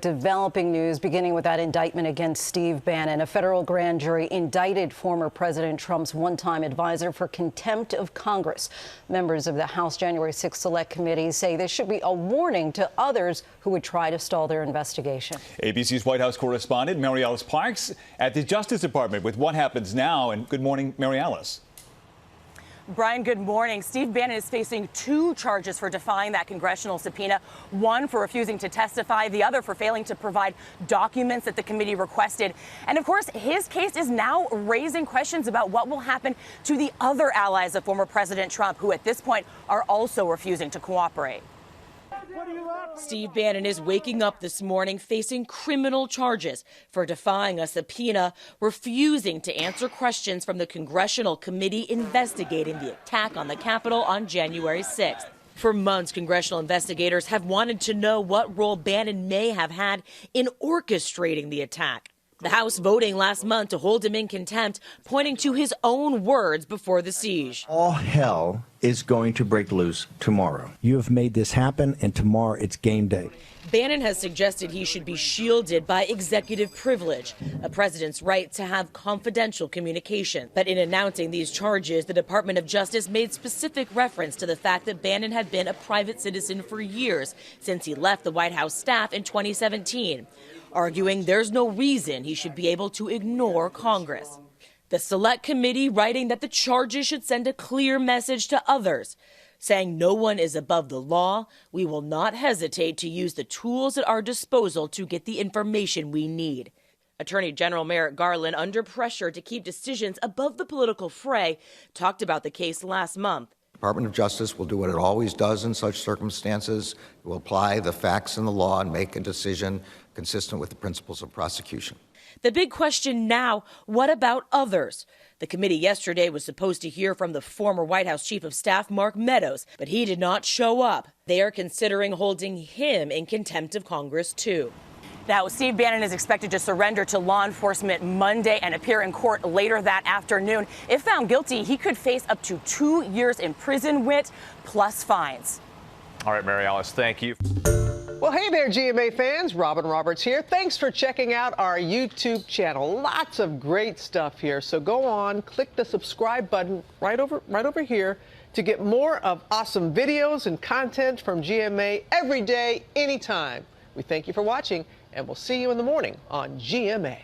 Developing news beginning with that indictment against Steve Bannon. A federal grand jury indicted former President Trump's one-time advisor for contempt of Congress. Members of the House January 6th Select Committee say this should be a warning to others who would try to stall their investigation. ABC's White House correspondent Mary Alice Parks at the Justice Department with what happens now. And good morning, Mary Alice. Brian, good morning. Steve Bannon is facing 2 charges for defying that congressional subpoena, one for refusing to testify, the other for failing to provide documents that the committee requested. And of course, his case is now raising questions about what will happen to the other allies of former President Trump, who at this point are also refusing to cooperate. Steve Bannon is waking up this morning facing criminal charges for defying a subpoena, refusing to answer questions from the congressional committee investigating the attack on the Capitol on January 6th. For months, congressional investigators have wanted to know what role Bannon may have had in orchestrating the attack. The House voting last month to hold him in contempt, pointing to his own words before the siege. All hell is going to break loose tomorrow. You have made this happen, and tomorrow it's game day. Bannon has suggested he should be shielded by executive privilege, a president's right to have confidential communication. But in announcing these charges, the Department of Justice made specific reference to the fact that Bannon had been a private citizen for years, since he left the White House staff in 2017, arguing there's no reason he should be able to ignore Congress. The Select Committee writing that the charges should send a clear message to others, saying no one is above the law. We will not hesitate to use the tools at our disposal to get the information we need. Attorney General Merrick Garland, under pressure to keep decisions above the political fray, talked about the case last month. The Department of Justice will do what it always does in such circumstances. It will apply the facts and the law and make a decision consistent with the principles of prosecution. The big question now, what about others? The committee yesterday was supposed to hear from the former White House Chief of Staff, Mark Meadows, but he did not show up. They are considering holding him in contempt of Congress, too. Now, Steve Bannon is expected to surrender to law enforcement Monday and appear in court later that afternoon. If found guilty, he could face up to 2 years in prison with plus fines. All right, Mary Alice, thank you. Well, hey there, GMA fans. Robin Roberts here. Thanks for checking out our YouTube channel. Lots of great stuff here. So go on, click the subscribe button right over here to get more of awesome videos and content from GMA every day, anytime. We thank you for watching, and we'll see you in the morning on GMA.